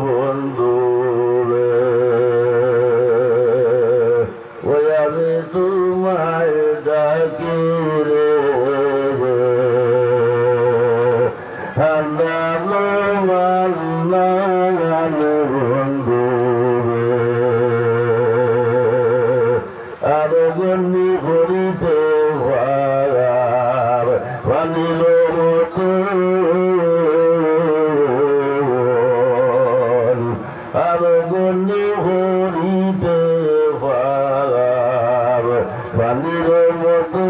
বন্ধু রে ওই আমি তোমায় ডাকি রে বন্ধু রে আরো গন্ডি করিতে পানির মতো আরো গন্ডি করিতে পানির মতো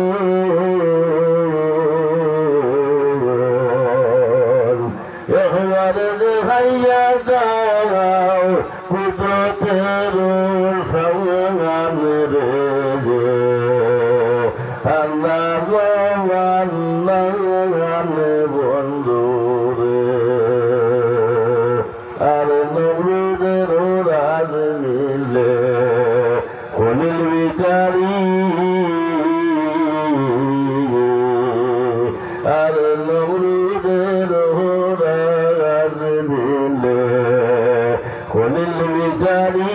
একবারে দেখাইয়া দাও কুদরতের সঙ্গান রে বন্ধু রে আর নবরুদের রাজ মিলে খলিল বিচারি আর নবরুদের রাজ মিলে খলিল বিচারি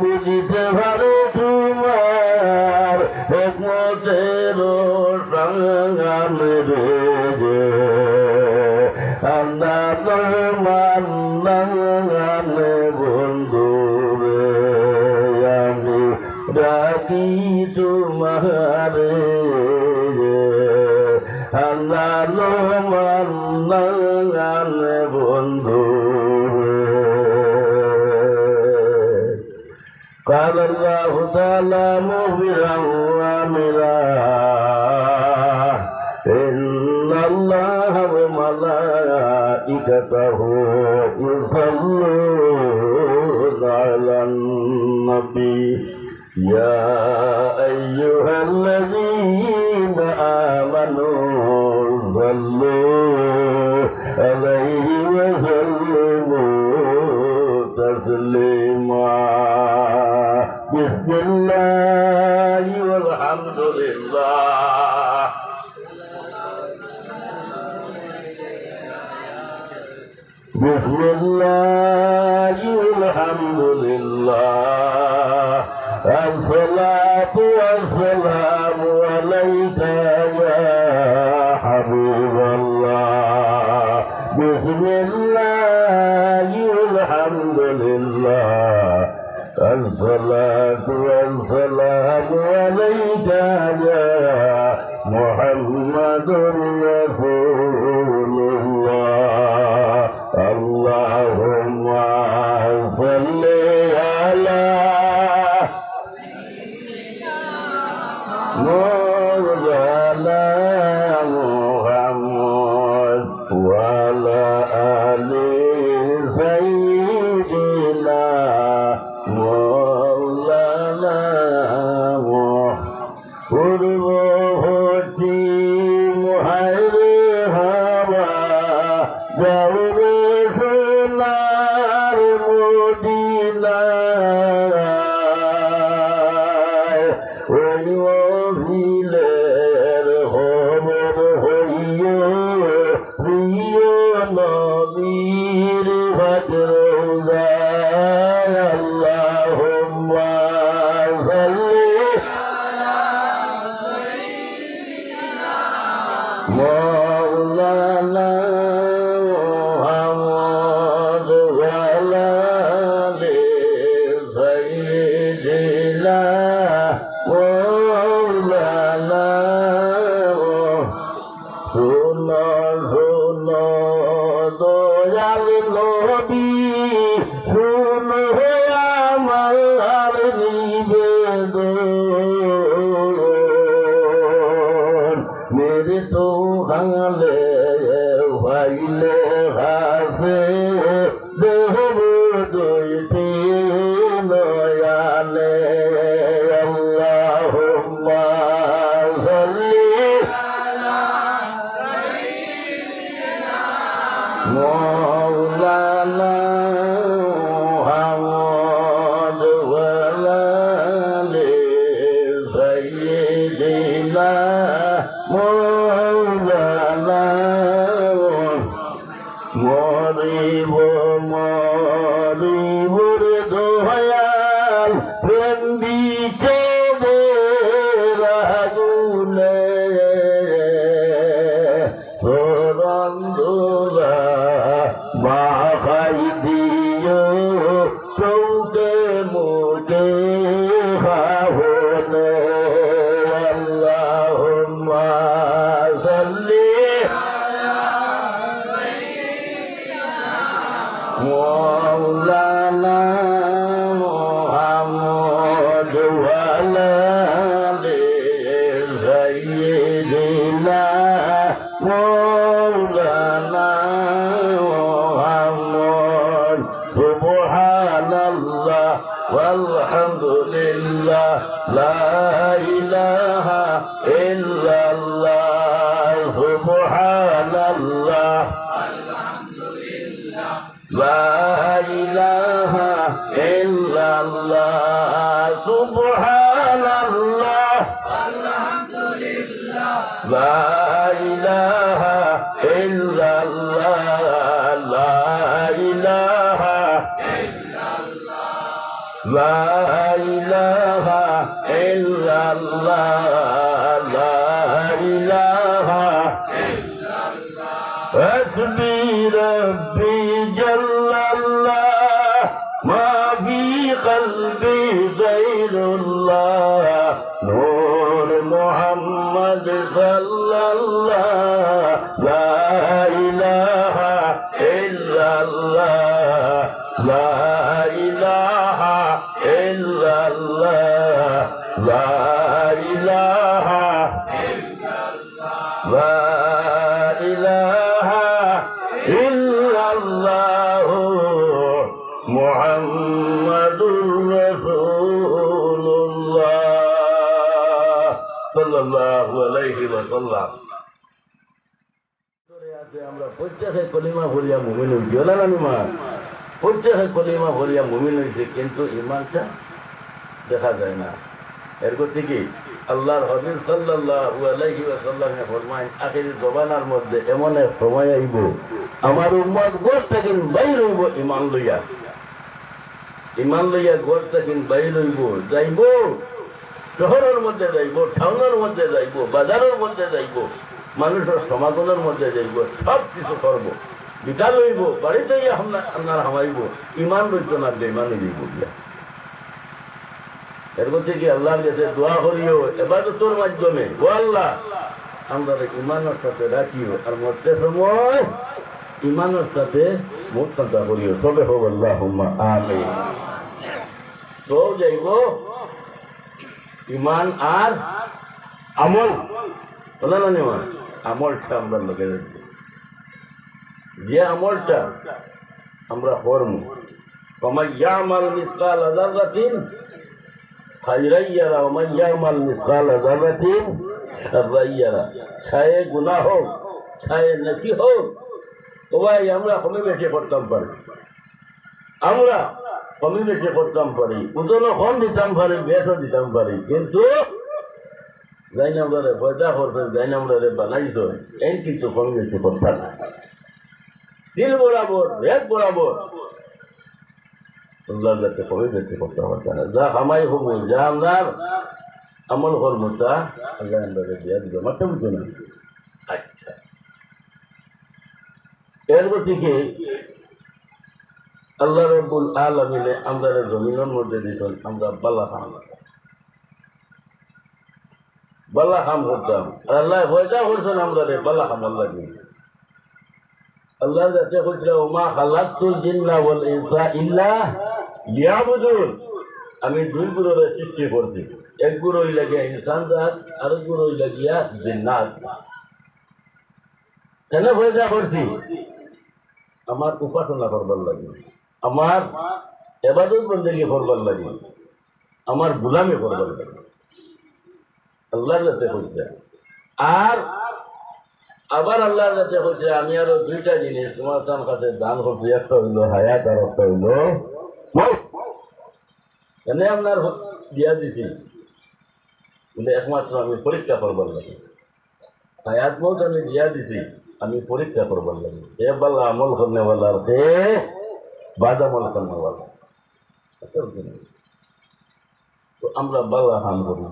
বুঝিতে পারে তোমার একমতের সঙ্গান রে বন্ধু রে আমি ডাকি তোমার বন্ধু قال الله تعالى مخبرا وامرا إن الله وملائكته يصلون على النبي يا أيها الذين آمنوا صلوا عليه وسلموا تسليما بسم الله والحمد لله بسم الله والحمد لله الصلاة والسلام عليك يا حبيب الله بسم الله والحمد لله الصلاة والسلام عليك يا محمد رسول الله اللهم صل على مولانا محمد وعلى آل سيدنا مولانا পূর্ববর্তী মহারে হাওয়া যাওরে সোনার মদিনায় ওই অভিলের খবর হইও প্রিয় নবীর ভাদ্রজায় আল্লাহুম্মা সাল্লি مولانا محمد وعلى آل سيدنا مولانا শুনো শুনো দয়াল নবী শুনো আমার নিবেদন মেরে তো ভাঙলে ভাইলে হাসে দেহ দইতে নয়ালে আল্লাহুম্মা সাল্লি مولانا محمد وعلى آل سيدنا বিচেদের আগুনে সরন্দুলা মাখাই দিও চৌকে মুখে খাহনে আল্লাহুম্মা সাল্লি مولانا محمد وعلى آل سيدنا مولانا محمد سبحان الله والحمد لله لا إله إلا الله سبحان الله لا إله إلا الله سبحان الله والحمد لله لا إله إلا الله لا إله إلا الله لا إله إلا الله لا إله إلا الله حسبي ربي جل الله ما في قلبي غير الله نور محمد صلى الله لا إله إلا الله لا إله إلا الله لا إله إلا الله لا إله إلا الله محمد رسول الله صلى الله عليه وسلم আমরা প্রত্যেকে কলিমা ভরিয়া মুমিন হইছি মা প্রত্যেকে কলিমা ভরিয়া মুমিন হইছে কিন্তু ইমানটা দেখা যায় না এর গতি কি আল্লাহর হাবিব সাল্লাল্লাহু আলাইহি ওয়াসাল্লামে ফরমায় আখিরি জমানার মধ্যে এমন এক সময় আইব আমার উম্মত গোর থেকে বাইর হইব ইমান লইয়া গোর থেকে বাইর হইব যাইব শহরের মধ্যে যাইব টাউনের মধ্যে যাইব বাজারের মধ্যে যাইব মানুষের সমাগমের মধ্যে যাইব সব কিছু করব বিকাল হইব বাড়িতে আপনার হামাইব ইমান রইত না বেইমানি দিব এর মধ্যে কি আল্লাহর কাছে দোয়া করিও ইবাদতের মাধ্যমে ও আল্লাহ আমরা ইমানের সাথে রাখিও আর মরতে সময় ইমানের সাথে মুক্তা করিও তবে হোক আল্লাহুম্মা আমিন তো যাইব ইমান আর আমল বলা না নেওয়া আমলটা আমরা লগে রাখবো যে আমলটা আমরা করবো ومن يعمل مثقال ذرة خيرا يره ومن يعمل مثقال ذرة شرا يره ছায়ে গুনাহ হোক ছায়ে নেকি হোক ও ভাই আমরা কমে বেশি করতাম পারি আমরা কমে বেশি করতাম পারি ওজনও কম দিতাম পারি বেশও দিতাম পারি কিন্তু যাই আমরা পয়সা করছেন যাই আমরা বানাইছ এই কিন্তু কমে বেশি করতাম না দিল বরাবর রেত বরাবর আল্লাহর কাছে কবে বেশি করতে পারছে না যা হামাই হবো যা আমরার আমল করবো তা আল্লাহ আমরা দিয়া দিবে মারতে বুঝছো না আচ্ছা এর থেকে আল্লাহ রব্বুল আলামিনে আমরা জমিনের মধ্যে দিতেন আমরা বালা খাম করতাম আর আল্লাহ পয়সা করছেন আমরা রে বালা খাম আল্লাহ আল্লাহ যাতে কইছিল ওমা খালাকতুল জিন্না ওয়াল ইনসা ইল্লা লিয়াবুদুন আমি দুই গুরুর সৃষ্টি করছি এক গুরু হইলা গিয়া ইনসান জাত আর এক গুরু হইলা গিয়া জিন্নাত কেন পয়সা করছি আমার উপাসনা করবার লাগে আমার ইবাদত বন্দেগী করবার লাগে আমার গোলামি করবার লাগে আল্লাহর কাছে কইছে আর আবার আল্লাহর কাছে কইছে আমি আরো দুইটা জিনিস তোমার কাছে দান করছি একটা হইলো হায়াত আর একটা হইলো এনে আপনার দিয়া দিছি বলে একমাত্র আমি পরীক্ষা করবার লাগে হায়াত মত আমি দিয়া দিছি আমি পরীক্ষা করবার লাগে এ বাল্লা আমল করনেওয়ালার সে বাদ আমল করনেওয়ালা আমরা বাংলা কাম করি,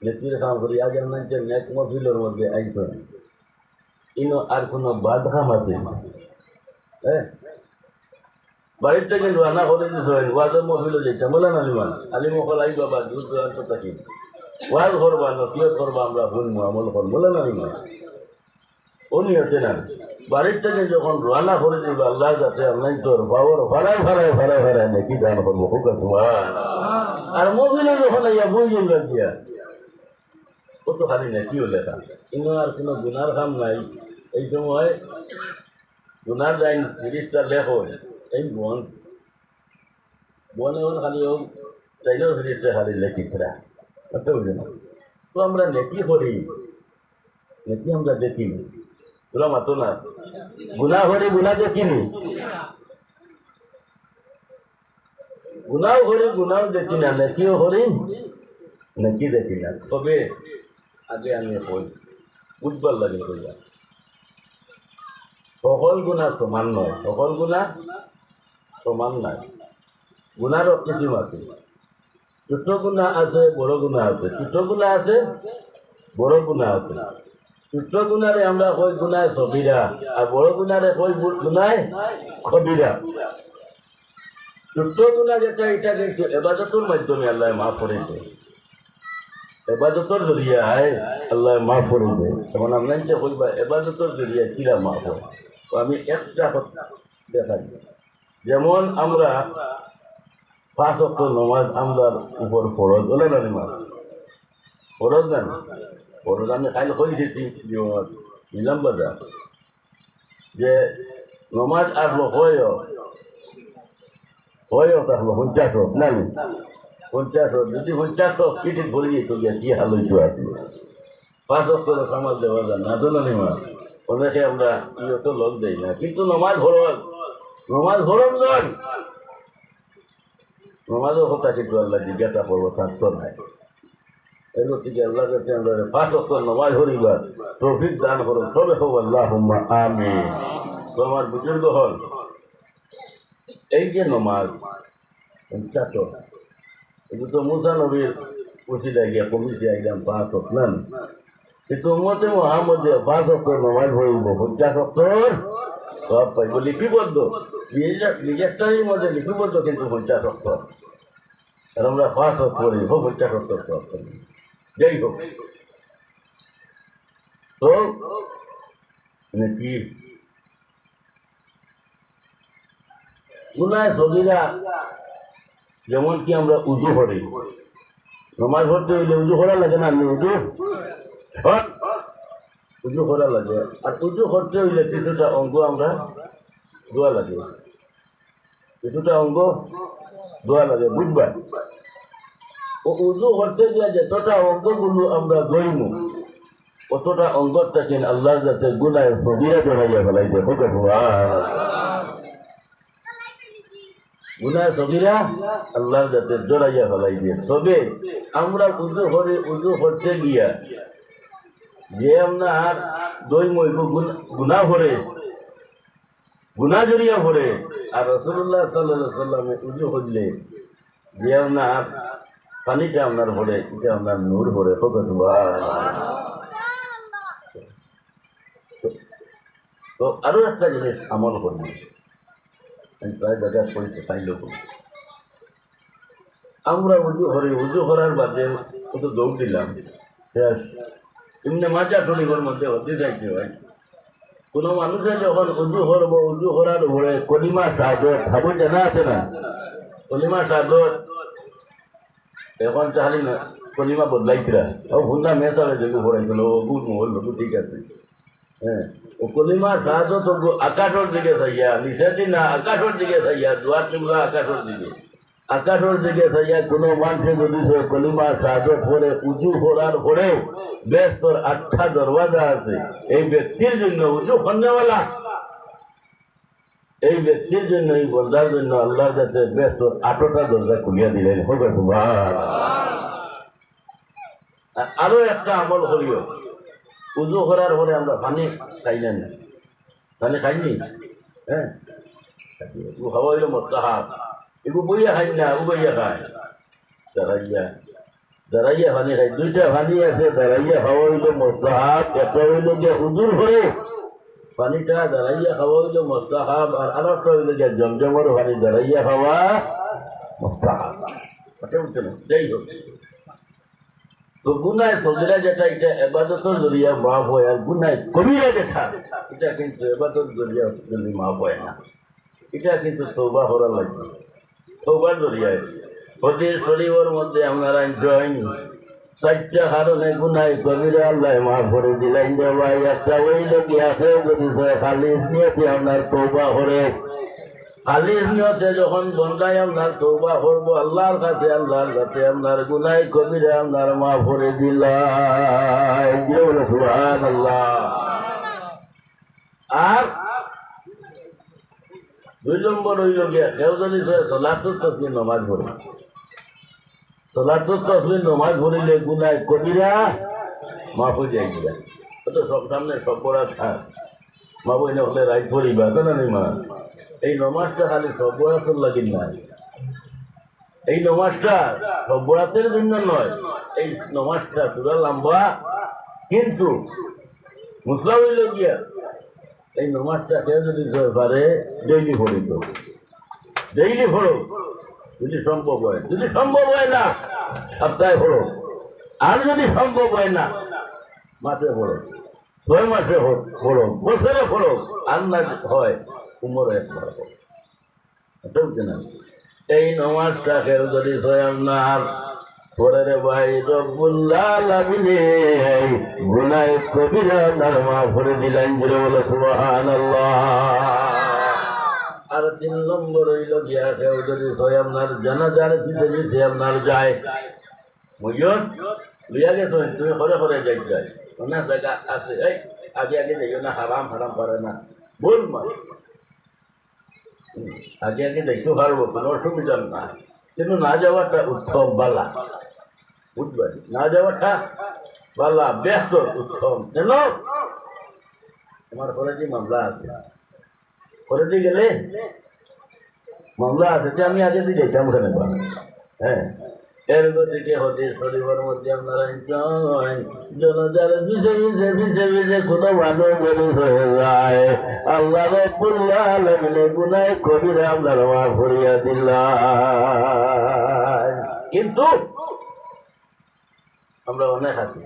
নেত্রীর কাম করি। আজ আমরা নেক মফিলের মধ্যে আইসন ইনো আর কোনো বাদ কাম আছে? হ্যাঁ, বাড়ির থেকে রান্না করে দিয়েছেন, ওয়াজের মফিলে যেতে বলেন আলিমান আলিম সকল আই বাবা দূর দূরান্ত থাকি ওয়াজ করবা নসিহত করবা, আমরা শুনবো আমল করবো বলেন আলিমান। উনি হচ্ছে না বাড়ির থেকে যখন রান্না করে দিব আল্লাহ কাছে আপনার তোর বাবর ভাড়ায় ভাড়ায় ভাড়ায় ভাড়ায় নাকি দান করবো খুব আর মফিলে যখন আইয়া বই জমা দিয়া ও তো খালি নেকিও লেখা, কিন্তু আর কোনো গুনার কাম নাই। এই সময় গুনার যাই 30টা লেখো এই বন বনে খালি হোক চাইলেও 30টা খালি লেখি ফেরা বুঝতে বুঝে না। তো আমরা নেকি করি, নেকি আমরা দেখিনি, তোরা মাতো না গুনা করি, গুনা দেখিনি, গুনাও করি গুনাও দেখি না, নেকিও করি নেকি দেখি না। তবে আগে আমি কই বুঝবার লাগে কইয়া সকল গুণা সমান নয়, সকল গুণা সমান নয়। গুণারও কিছু আছে, ছোট গুণা আছে বড় গুণা আছে, ছোট গুণা আছে বড় গুণা আছে। ছোট গুণারে আমরা কই গুণায় সবিরা, আর বড় গুণারে কই গুণায় খবিরা। ছোট গুণা যেটা এটা কিন্তু এবাদতের মাধ্যমে আল্লাহ মাফ করে দেয়, এবাদতের জরিয়ায় আল্লাহ মাফ করে দেয়। তখন আপনার যে কইবা এবাদতের জরিয়া কিরা মাফ হয়, আমি একটা দেখাই। যেমন আমরা 5 ওয়াক্ত নামাজ আমরার উপর ফরজ হলে না নিমাজ ফরজ দেন, ফরজ আমি খাইল হয়ে গেছি নিলাম বাজার যে নমাজ আসলো হয় থাকলো 50 হোক না 50 হোক, যদি 50 হোক পিঠে ধরে যেত গিয়া কি হাল হইতো আসলো 5 ওয়াক্ত নামাজ দেওয়া যায় না তো না নিমাজ ওদেরকে আমরা ইয়ত লোক দেই না, কিন্তু নমাজ ফরজ, নমাজ ফরজ নয়, নমাজও কথা কিন্তু আল্লাহ জিজ্ঞাসা করবো থাকতো নাই। এগুলো থেকে আল্লাহ কাছে আমরা 5 ওয়াক্ত নমাজ হরিবার তৌফিক দান করো, তবে হোক আল্লাহুম্মা আমিন। তো আমার বুজুর্গ হল এই যে নমাজ চাচো এগুলো তো মুসা নবীর উচিলায় গিয়া কমিটি একদম 5 ওয়াক্ত নেন, কিন্তু উম্মতে মুহাম্মদে 5 ওয়াক্ত নমাজ হইব 50 ওয়াক্ত সব পাইব লিপিবদ্ধ, নিজেরটারই মধ্যে লিপিবদ্ধ, কিন্তু 50 ওয়াক্ত আর আমরা 5 ওয়াক্ত করি 50 ওয়াক্ত সব করি। যাই হোক, তো কি গুনায় সগীরা যেমন কি আমরা উজু করি, নমাজ পড়তে হইলে উজু করা লাগে না, আমি উজু করা লাগে। আর উজু করতে হইলে কিছুটা অঙ্গ আমরা দোয়া লাগে, কিছুটা অঙ্গ দোয়া লাগে বুঝবা। ও উজু করতে গিয়ে যতটা অঙ্গগুলো আমরা দইমু অতটা অঙ্গর থাকেন আল্লাহর কাছে গুনায় সগীরা জড়াইয়া ফেলাইছে, গুনায় সগীরা আল্লাহর কাছে জড়াইয়া ফেলাই দিয়ে। তবে আমরা উজু করতে গিয়া যে আপনার দইমু গুনাহ করে গুনাহ জড়িয়া পড়ে, আর রাসূলুল্লাহ সাল্লাল্লাহু আলাইহি সাল্লামে উজু করলে যে আপনার পানিটা আপনার ভরে, এটা আপনার নূর ভরে। তো আরো একটা জিনিস আমল করবো, আমি প্রায় জায়গায় পড়েছি পাইলেও করি। আমরা উজু করার বাদে কত দৌড় দিলাম, এমনি মাচা টলিগর মধ্যে হতে যাইতে হয়। কোনো মানুষের যখন উজু করবো, উজু করার উপরে কলিমা শাহাদত ভাবো জানা আছে না, কলিমা শাহাদত এখন চাহালি না কলিমা বদলাইছিলা ও ভুন্দা মেসাবে যেগুলো পড়াইছিল ও গুড মহল ঠিক আছে। হ্যাঁ, ও কলিমা শাহাদত আকাশের দিকে চাইয়া নিচেটি না, আকাশের দিকে চাইয়া দুয়ার চুমরা আকাশের দিকে চাইয়া কোনো মানুষে যদি কলিমা শাহাদত পড়ে উজু করার পরে বেশ তোর 8টা দরওয়াজা আছে, এই ব্যক্তির জন্য উজু করনেওয়ালা এই ব্যক্তির জন্য, এই বন্দার জন্য আল্লাহ যাতে বেশ তোর 8টা দরজা খুলিয়া দিলেন। হবে আরো একটা আমল করিও, উজু করার পরে আমরা পানি খাইলেন, পানি খাইনি, হ্যাঁ খাওয়া হইল মোস্তাহাব, এগুলো বইয়া খাই না, উবাইয়া খায়। দাঁড়াইয়া দাঁড়াইয়া পানি খাই দুইটা পানি আছে দাঁড়াইয়া খাওয়া হইল মোস্তাহাব একটা হইল গিয়ে হুজুর হয়ে পানিটা দাঁড়াইয়া খাওয়া হইল মোস্তাহাব আর আরেকটা হইল গিয়ে জমজমের পানি দাঁড়াইয়া খাওয়া মোস্তাহাব বুঝতে না যাই হোক তো গুনায় সগিরা যেটা এটা এবাদতের জরিয়া মাফ হয় আর গুনায় কবিরা যেটা এটা কিন্তু এবাদত জরিয়া যদি মাফ হয় না এটা কিন্তু তৌবা করা লাগবে তৌবার জরিয়ায় হদিস শরীফের মধ্যে আপনারা জয়েন চারটা কারণে গুনায় কবিরা আল্লাহ মাফ করে দিলেন যে ভাই একটা ওই লোকই আছে যদি খালিস নিয়েছে আপনার তৌবা করে খালিস নিয়তে যখন বন্ধায় আপনার তৌবা করবো আল্লাহর কাছে আপনার গুনায় কবিরা আপনার মাফ করে দিলেন সুবহানাল্লাহ। আর 2 নম্বর হইল গিয়া কেউ যদি সলাতুত তসবিহ নমাজ পড়ে সলাতুত তসবিহ নমাজ পড়িলে গুনায় কবিরা মাফ হয়ে যায় গিয়া তো সব সামনে সব পড়া থাক মা বই না হলে রাইট পড়িবা তো না মা এই নমাজটা খালি সব বরাতের লাগিন না এই নমাজটা সব বরাতের জন্য নয় এই নমাজটা পুরা লম্বা কিন্তু মুসলা হইল গিয়া এই নমাজটা কেউ যদি পারে ডেইলি পড়িত ডেইলি পড়ো যদি সম্ভব হয় যদি সম্ভব হয় না সপ্তাহে পড়ো আর যদি সম্ভব হয় না মাসে পড়ো 6 মাসে পড়ো বছরে পড়ো আর না হয় উমরে একবার বুঝছে না এই নমাজটা কেউ যদি স্বয়ং না পরে রে ভাই রব্বুল আলামিন গুনায় কবিরা নামা ভরে দিলেন বলে সুবহানাল্লাহ। আর 3 নম্বর হইল গিয়া কেউ যদি স্বয়ং জানাজার পিছনে সে আপনার যায় মুজত লিয়া গেছো তুমি করে করে যাই যায় অনেক জায়গা আছে এই আগে আগে যাইও না হারাম হারাম করে না ভুল মানে আগে আগে দেখতে পারবো কোনো অসুবিধা না কিন্তু না যাওয়াটা উত্তম বালা বুঝবেন না যাওয়াটা বালা ব্যস্ত উত্তম কেন আমার ফরেজি মামলা আছে ফরেজি গেলে মামলা আছে যে আমি আগে দিয়ে যেতাম ওখানে হ্যাঁ এর গতিকে হতে শরীরের মধ্যে আপনারা জনজার ভিজে কোনো মানুষ মানুষ হয়ে যায় আল্লাহ রাব্বুল আলামিন গুনায় কবিরা আপনার মাফ করিয়া দিলেন। কিন্তু আমরা অনেক আছি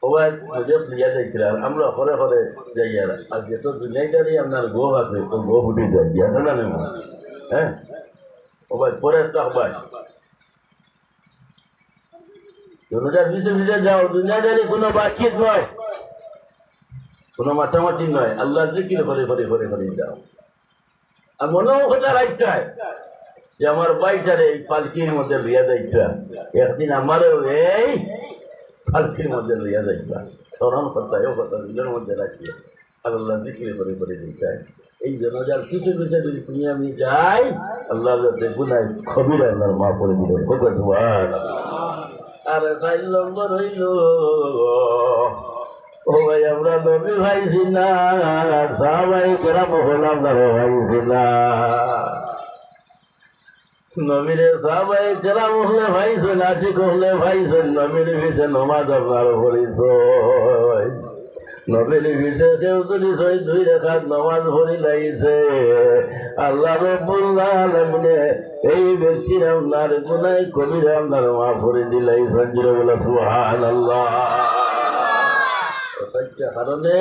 সবাই মজব লিয়া যাইছিলাম আমরা ঘরে ঘরে যাইয়া আর যেত দুনিয়াটারই আপনার গো আছে তো গো ফুটে যায় গিয়া না নেব হ্যাঁ সবাই পরে সবাই জনজার ভিজে যাও দুনিয়াদারি কোনো বাতচিত নয় কোনো মাতামাতি নয় আল্লাহ জিকির করে করে করে করে যাও আর মনেও কথা রাখতে যে আমার বাইটারে এই পালকির মধ্যে লিয়া যাইতা একদিন আমারও এই পালকির মধ্যে লিয়া যাইতা স্মরণ কথা এও কথা নিজের মধ্যে রাখি আল্লাহ জিকির করে করে দিতে এই জনজার কিছু কিছু যদি তুমি আমি যাই আল্লাহ গুনায় খবিরা আল্লাহর মা করে দিল কত আর 4 নম্বর হইল ও ভাই আমরা নবী ভাইছি না সবাই কেরাম হলাম না ভাইছি না নবীরে সবাই কেরাম হলে ভাইছেন আশিক হলে ভাইছেন নবীর পিছে নমাজ আপনার পড়িস নবীর পিছে কেউ যদি 2 রাকাত নমাজ পড়ি লাইছে আল্লাহ রাব্বুল আলামিন এই ব্যক্তির আপনার গুনায় কবিরা আপনার মাফ করে দিলাই সঞ্জির বলে সুবহানাল্লাহ। সত্যি কারণে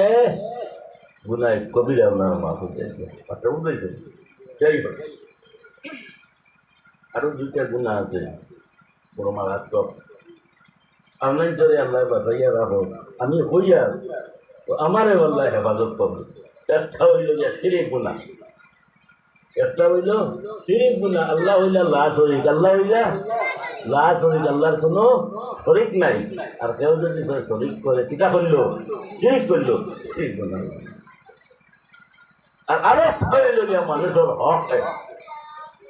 গুনায় কবিরা আপনার মাফ করে দিয়েছে আচ্ছা বুঝলেন যাই হোক আরো 2টা গুনাহ আছে বড় মারাত্মক আমি ধরে আল্লাহ বাঁচাইয়া রাখো আমি হইয়া তো আমারে আল্লাহ হেফাজত করবে একটা হইল যে শিরিক গুনাহ একটা হইল শিরিক গুনাহ আল্লাহ হইলা লা শরীক আল্লাহ হইলা লা শরীক আল্লাহর কোনো শরীক নাই আর কেউ যদি শরীক করে কিটা করলো শিরিক করলো শিরিক গুনাহ আর আরো হইল যে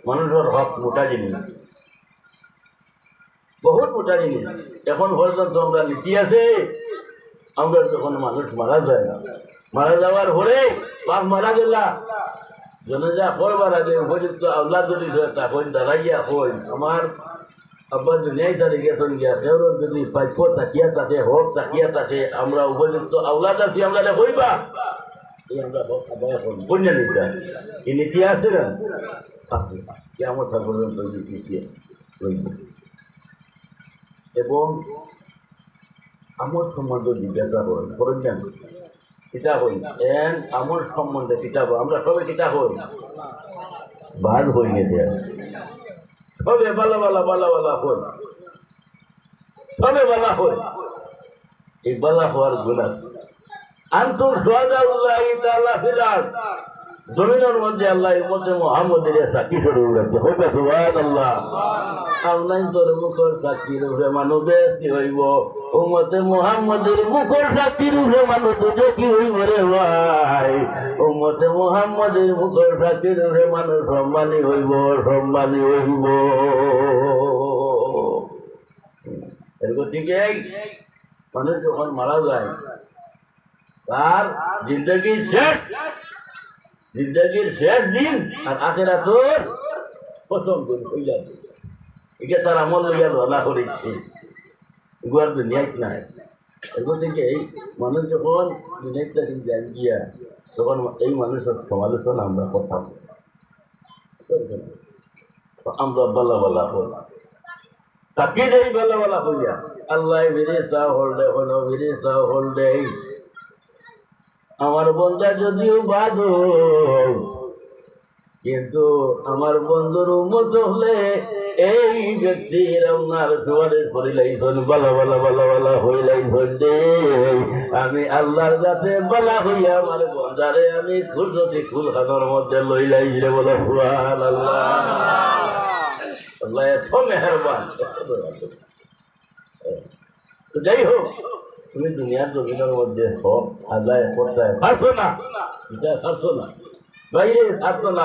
মানুষের হক মোটা জিনিস বহুত মোটা জিনিস এখন পর্যন্ত আমরা নীতি আছে আমরা যখন মানুষ মারা যায় না মারা যাওয়ার পরে বাপ মারা গেলা জনজা করবার আগে উপযুক্ত আল্লাহ যদি তখন দাঁড়াইয়া হই আমার আব্বা দুনিয়ায় তারে গেছেন গিয়া কেউর যদি প্রাপ্য তাকিয়া থাকে হোক তাকিয়া থাকে আমরা উপযুক্ত আওলাদ আছি আমরা হইবা এই আমরা বন্যা নিতা এই নীতি আছে না আছে কেমন পর্যন্ত নীতি রইব এবং আমার সম্বন্ধে জিজ্ঞাসা করেন করেন কেন কিতাব হই এন আমার সম্বন্ধে কিতাব আমরা সবাই কিতাব হই বাদ হই গেছে সবে বালা বালা বালা বালা হই সবে বালা হই এই বালা হওয়ার গুণা আন্তুম সুহাদাউল্লাহি তাআলা ফিল আরদ জমিনের মধ্যে আল্লাহ উম্মতে মুহাম্মদের সাক্ষী স্বরূপ রাখছে হইবে সুবহানাল্লাহ আল্লাহ তোর মুখর সাক্ষী রূপে মানুষ বেশি হইব উম্মতে মুহাম্মদের মুখর সাক্ষী রূপে মানুষ কি হইব রে ভাই উম্মতে মুহাম্মদের মুখর সাক্ষী রূপে মানুষ সম্মানী হইব এর গতিকে মানুষ যখন মারা যায় তার জিন্দগির শেষ দিন আর আখিরাতের প্রথম দিন হয়ে যাবে এটা তার আমল লইয়া ধরা করেছে এগুলো দুনিয়ায় নাই এগুলো থেকে এই মানুষ যখন দুনিয়াটা যাই গিয়া তখন এই মানুষের সমালোচনা আমরা করতাম আমরা বালা বালা হল তাকে যাই বালা বালা হইয়া আল্লাহ বেরিয়ে চা হলডে হলো বেরিয়ে চা হলডে আমার বন্ধা যদিও বাদ কিন্তু আমার বন্ধুর উন্মত হলে এই ব্যক্তির আপনার সুয়ারের করিলাইছেন বালা বালা বালা বালা হইলাইছেন দে আমি আল্লাহর কাছে বালা হইয়া আমার বন্ধারে আমি সূর্যটি ফুলখানোর মধ্যে লইলাইছিলে বলে সুবহানাল্লাহ আল্লাহ এত মেহেরবান তো যাই হোক তুমি দুনিয়ার জমিনের মধ্যে হোক আল্লাহ পড়তায় পারছো না বিচার পারছো না বাইরে থাকতো না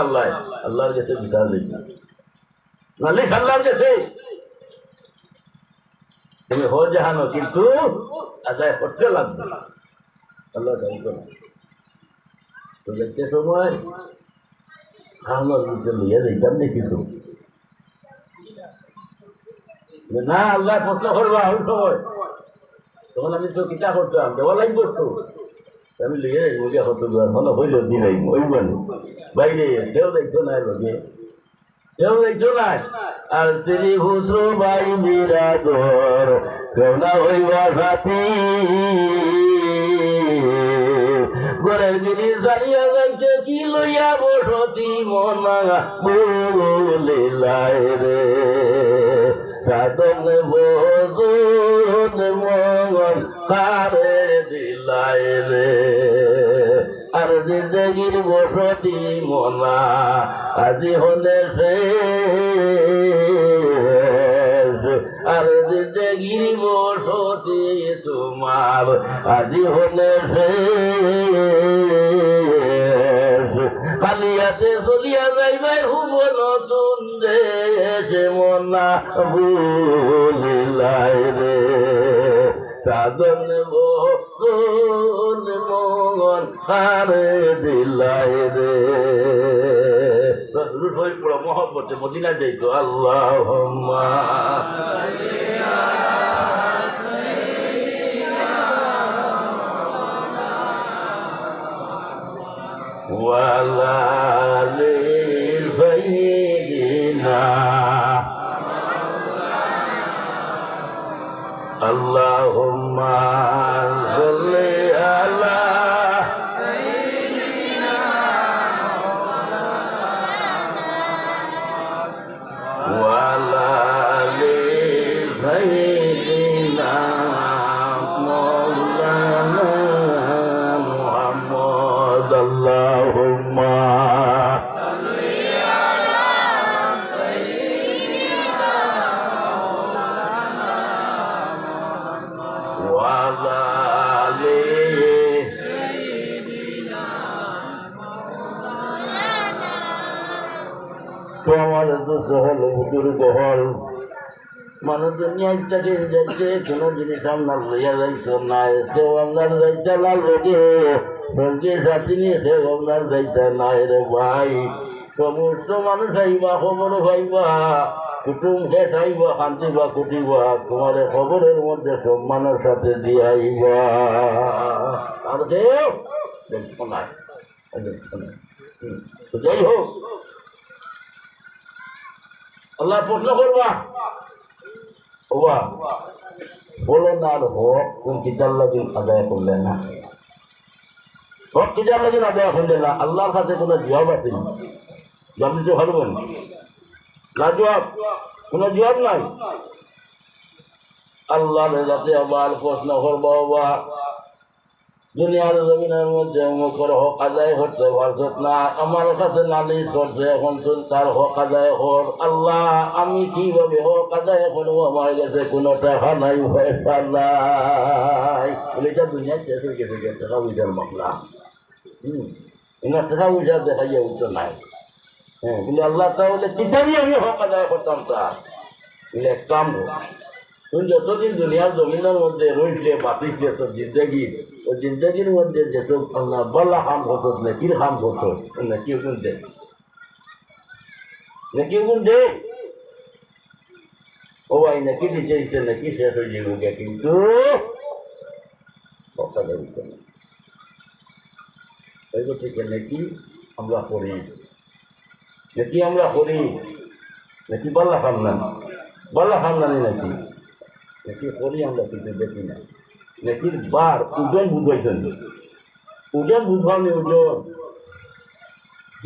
আল্লাহর কাছে বিচার দিই না নালিশ আল্লাহর কাছে তুমি হো জাহানো কিন্তু আদায় করতে লাগবে আল্লাহ জানতো না তো দেখতে সময় আমার নিচে লইয়া যাইতাম না কিছু না আল্লাহ প্রশ্ন করবা ওই সময় তখন আমি তো কিতা করতাম দেওয়া লাগবে তো আমি লিখে মুখে হতো ভালো হইল দিন ওই মানে বাইরে কেউ দেখতো না লোকে কেউ দেখতো না আর শ্রী ভূষো বাই বিরাদর কেউ না হইবা সাথী ঘরের গিরি সারিয়া যাইছে কি লইয়া বসতি মনা বলে লাই রে সাধন বোধ মঙ্গল কারে দিলাই রে আর জিন্দগির বসতি মনা আজি হলে শেষ আর জিন্দগির বসতি তোমার আজি হলে শেষ কালিয়াতে চলিয়া যাইবে হুব নতুন দেশে মনা ভুলিলাই রে সাধন বোন মঙ্গল হারে দিলাই রে রুট পুরো মহব্বতে মদিনা যাইতো আল্লাহুম্মা ওয়ালা আলি সাইয়্যিদিনা আল্লাহুম্মা সাল্লি আলা সাইয়্যিদিনা ওয়ালা আলি সাইয়্যিদিনা মাওলানা মুহাম্মদ আল্লাহুম্মা আমার দুঃখ হল বুজুর্গ হল মানুষ দুনিয়াটাকে যাইছে কোনো জিনিস আপনার লইয়া যাইছ না সেও আপনার যাইতে না লোকে সবজি সাথী নিয়ে সেও আপনার যাইতে না রে ভাই সমস্ত মানুষ আইবা খবর পাইবা কুটুম শেষ আইবা শান্তি বা কুটিবা তোমার খবরের মধ্যে সম্মানের সাথে দিয়ে আইবা আর কেউ শোনায় যাই হোক আল্লাহ প্রশ্ন করবা ওবা বলো না আর হক কোন কিতাব লাগিন আদায় করলে না হক কিতাব লাগিন আদায় করলে না আল্লাহর কাছে কোনো জবাব আছে জবাব দিতে পারবেন না জবাব কোনো জবাব নাই আল্লাহর যাতে আবার প্রশ্ন করবো বা দুনিয়ার জমিনের মধ্যে মুখের হক আদায় করতে পারছত না আমার কাছে নালিশ করছে এখন তো তার হক আদায় কর আল্লাহ আমি কিভাবে হক আদায় করবো আমার কাছে কোনো টাকা নাই পয়সা নাই এটা দুনিয়া শেষ হয়ে গেছে টাকা পয়সার মামলা এনার টাকা পয়সা দেখাইয়া উঠতে নাই হ্যাঁ বলে আল্লাহ তাহলে কিতাবই আমি হক আদায় করতাম তা বলে এক কাম তুমি যতদিন দুনিয়ার জমিনের মধ্যে রইলে বাঁচিছে তোর জিন্দগি ওই জিন্দগির মধ্যে যেত বলা কাম হতো নেকির কাম হতো নেকি গুণ দে নেকি গুণ দে ও ভাই নেকি দিতে নেকি শেষ হয়ে যাবে কিন্তু থেকে নেকি আমরা করি নেকি আমরা করি নেকি বল্লা খাম না বল্লা খাম নানি নাকি নেকি করি আমরা কিন্তু দেখি না নেকির বার ওজন বুঝাইছেন ওজন বুঝাওনি ওজন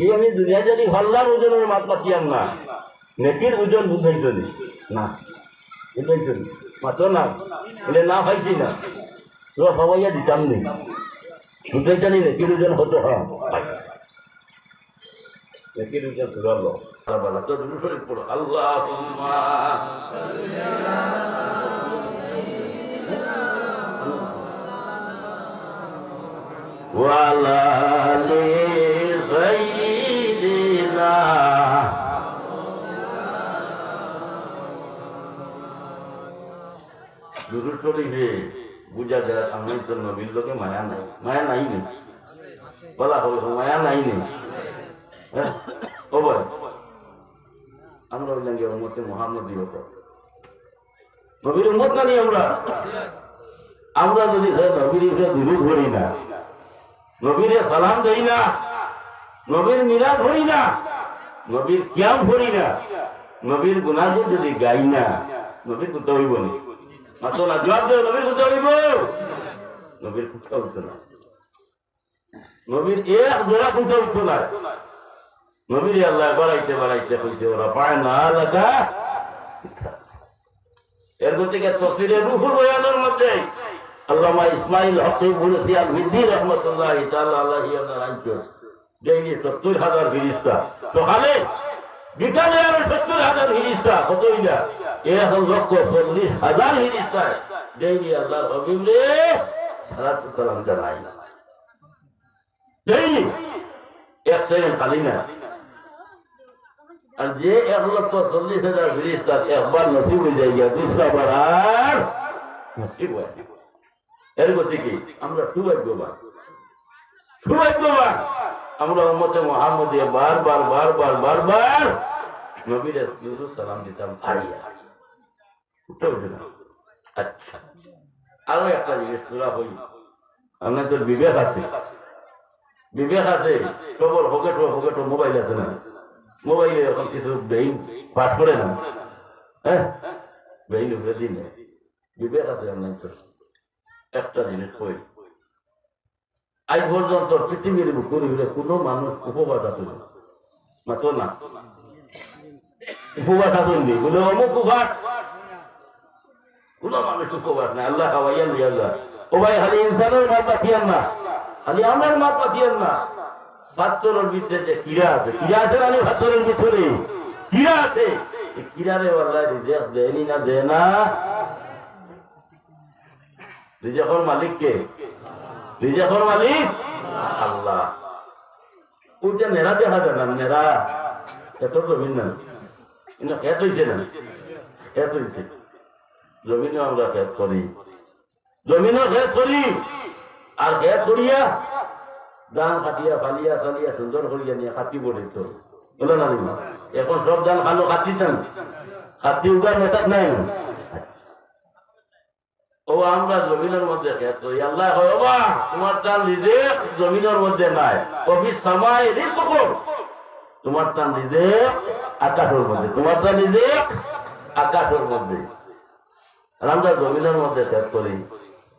এই আমি দুনিয়া যদি ভাল্লার ওজনের মাত পাতিয়াম না নেকির ওজন বুঝাইছেন না বুঝাইছেন মাত্র না বলে না পাইছি না তোরা সবাইয়া দিতাম নেই বুঝাইছানি নেকির ওজন হতো হ্যাঁ নেকির ওজন ধরালো তো শরীফ পড়ো আল্লাহ وعلى آل سيدنا দুরূদ শরীফে বুঝা যায় আমি তো নবীর লোকে মায়া নাই নেই বলা হবে মায়া নাই নেই ও ভাই আমরা বললাম যে উম্মতে মুহাম্মদী হতো নবীর উম্মত না নি আমরা যদি নবীর দুরূদ পড়ি না নবীরে সালাম দেই না নবীর মিলাদ হই না নবীর কিয়াম করি না নবীর গুনাহগুন যদি গাই না নবীর কোথাও হইব না মাত্র না জবাব দেব নবীর কোথাও হইব নবীর কোথাও হইত না নবীর এক জোড়া কোথাও হইত না নবীর আল্লাহ বাড়াইতে কইছে ওরা পায় না লাগা এর থেকে তফসিরে রুহুল বয়ানের মধ্যে আল্লামা ইসমাইল হকিম বলেছি আল-হিন্দি রহমতুল্লাহ তাআলা আলাইহি আনহু যে 70,000 ফেরেশতা সকালে বিকালে আরো 70,000 ফেরেশতা কত হইলা 1,40,000 ফেরেশতা যেই আল্লাহর হাবিব রে সালাতু সালাম জানাই যেই এক সেকেন্ড খালি না আর যে 1,40,000 ফেরেশতা একবার নসিব হয়ে যায় দুসরা বার আর নসিব হয় এর গতি কি আমরা সৌভাগ্যবান আমরা উম্মতে মুহাম্মদী বারবার নবীর সালাম দিতাম ভাইয়া আচ্ছা আরো একটা জিনিস তোরা হই আমরা তোর বিবেক আছে সবর হকেটো মোবাইল আছে না মোবাইলে এখন কিছু বেইন পাঠ করে না হ্যাঁ বেইন উপরে দিন বিবেক আছে আপনার তোর একটা জিনিস কই আজ পর্যন্ত পৃথিবীর বুকুর হইলে কোনো মানুষ উপবাস আছে মাত্র না উপবাস আসেননি বলে অমুক উপবাস কোনো মানুষ উপবাস না আল্লাহ খাওয়াইয়া লিয়া যায় ও ভাই খালি ইনসানের মাত পাঠিয়ান না খালি আমার মাত পাঠিয়ান না পাথরের ভিতরে যে কিরা আছে মানে পাথরের ভিতরে কিরা আছে কিরারে আল্লাহ রিজিক দেয়নি না দেয় না রিজিকের মালিক কে রিজিকের মালিক আল্লাহ ওইটা নেড়া দেখা যায় না নেড়া এত জমিন না কিন্তু খেত হয়েছে না খেত হয়েছে জমিনও আমরা খেত করি জমিনও খেত করি আর খেত করিয়া ধান কাটিয়া ফালিয়া চালিয়া সুন্দর করিয়া নিয়ে কাটি পড়ে তো বলো না এখন সব ধান খালো কাটিতাম হাতি উগার মেটাত নাই ও আমরা জমিনের মধ্যে খেত করি আল্লাহ হয় বাবা তোমার তার নিজে জমিনের মধ্যে নাই কবি সামাই রিকবর তোমার তার নিজে আকাশের মধ্যে তোমার তার নিজে আকাশের মধ্যে আর আমরা জমিনের মধ্যে খেত করি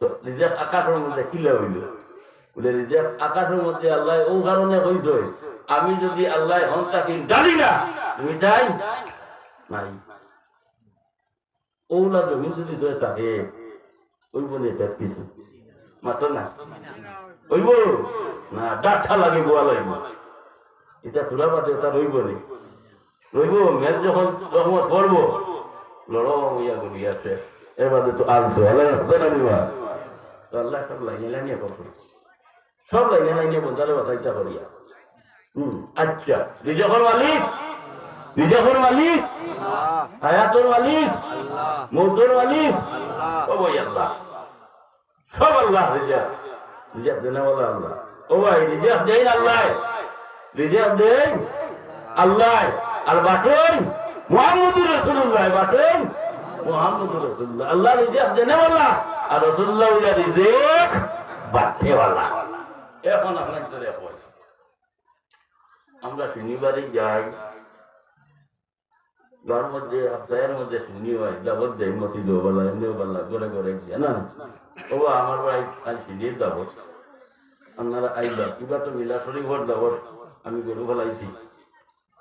তো নিজে আকাশের মধ্যে কিলা হইল বলে নিজে আকাশের মধ্যে আল্লাহ ও কারণে হইত আমি যদি আল্লাহ হন তাকে ডালি না তুমি তাই নাই ওলা জমিন যদি ধরে থাকে ওইব না এটা কিছু মাত্র না ওইব না ডাঠা লাগে বোয়া লাগব এটা চূড়া পাতে ওটা রইব নি রইব মেল যখন রহমত পড়বো লড়ম ইয়া করি আছে এবারে তো আলছো আল্লাহ নিবা তো আল্লাহ সব লাইনে লাইনে করবে সব লাইনে লাইনে বন্ধারে বাসাইটা করিয়া আচ্ছা রিজকের মালিক রিজকের মালিক হায়াতের মালিক মৌতের মালিক সবই আল্লাহ সব আল্লাহ রিজক রিজক দেনেওয়ালা আল্লাহ ও ভাই রিজক দেন আল্লাহ রিজক দেন আল্লাহ আর বাটেন মুহাম্মদুর রাসূলুল্লাহ বাটেন মুহাম্মদুর রাসূলুল্লাহ আল্লাহ রিজক দেনেওয়ালা আর রাসূলুল্লাহ ইয়া রিজক বাটেওয়ালা এখন আপনার চলে এখন আমরা শনিবারে যাই ঘর মধ্যে আপনার মধ্যে শুনি হয় দাবত যাই মসজিদ বেলা এমনিও বেলা ঘরে ঘরে না ও আমার ভাই আজ সিঁড়ির দাবত আপনারা আইবা কিবা তো মিলা শরীফর দাবত আমি গরু ফেলাইছি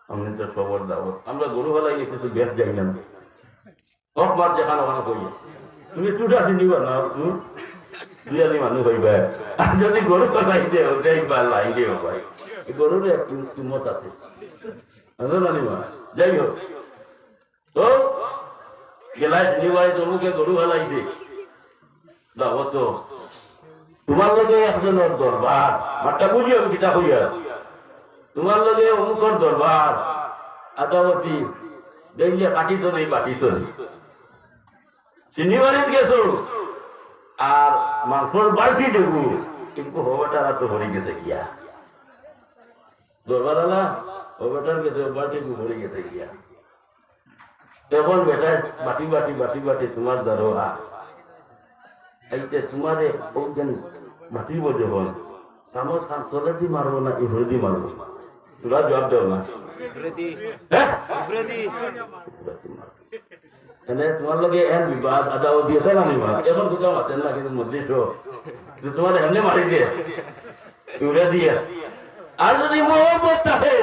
আমি তো সবর দাবত আমরা গরু ফেলাই কিছু বেশ যাই না হক মার যেখানে ওখানে কই তুমি টুটা চিনিবা না দুয়ালি মানুষ হইবা আর যদি গরু ফেলাই দে ওটাই বা লাই দেও ভাই গরুর এক কিমত আছে যাই হোক তো গেলাই শনিবার তমুকে গরু ফেলাইছে দাবত তোমার লগে একজনের দরবার মাঠটা বুঝিও কিতা হইয়া তোমার লগে অমুকর দরবার আদাবতী দেখলে কাটিত নেই বাটিত নেই শনিবারে গেছো আর মাংসর বালতি দেবো কিন্তু হবাটারা তো ভরে গেছে গিয়া দরবার আলা হবাটার গেছে বালতি ভরে গেছে গিয়া এখন বেটা বাটি বাটি বাটি বাটি তোমার দারোয়া এইতে তোমারে ওজন বাটিব যখন চামচ খান চলে মারবো না ইহরদি মারবো তোরা জবাব দেও না এনে তোমার লগে এন বিবাদ আদাও দিয়ে না নিবা এখন কোথাও আছেন না কিন্তু মধ্যে তোমার এমনি মারি দিয়ে তুলে দিয়ে আর যদি মোহব্বত থাকে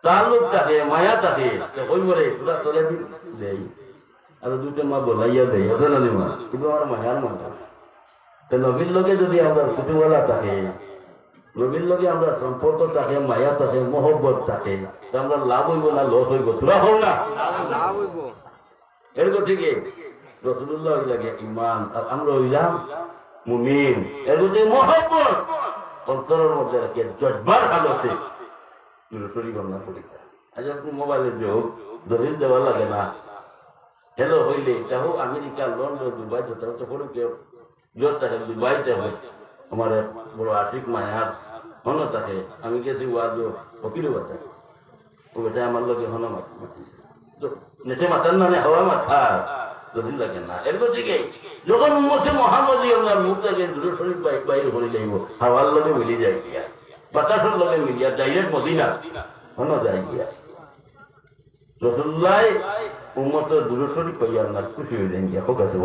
তাল্লুক থাকে মায়া থাকে ওই বলে তোরা তোলে দেই আর দুটো মা বলাইয়া দেয় আছে না নিবা কিন্তু আমার মায়ার মাথা তো নবীর লগে যদি আমরা কুতুওয়ালা থাকে নবীর লগে আমরা সম্পর্ক থাকে মায়া থাকে মোহব্বত থাকে তো আমরা লাভ হইব না লস হইব তোরা হও না লাভ হইব এরকম থেকে রাসূলুল্লাহ লাগে ঈমান আর আমরা হইলাম মুমিন এরকম মোহব্বত অন্তরের মধ্যে রাখে জজবার হালতে শরীর গণনা করি আজ আপনি মোবাইলের যোগ দলিল দেওয়া লাগে না হ্যালো হইলে চাহো আমেরিকা লন্ডন দুবাই কোথাও তো কোনো কেউ জোর থাকে দুবাইতে হয় আমার বড় আর্থিক মায়ার হন থাকে আমি গেছি ওয়াজ ফকিরও বাতা ও বেটা আমার লগে হন মাতিছে তো নেটে মাতার না হাওয়া মাথা দলিল লাগে না এরপর থেকে যখন উম্মতে মুহাম্মদী আমরা মুখ থেকে দূরে শরীফ বাইরে করে যাইব হাওয়ার লগে মিলি যায় গিয়া বাতাসের লগে মিলিয়া ডাইরেক্ট মদিনা হন যায় গিয়া রাসূলুল্লাহ উম্মতের দূরে শরীফ পাইয়া আমরা খুশি হয়ে যান গিয়া হোক আছে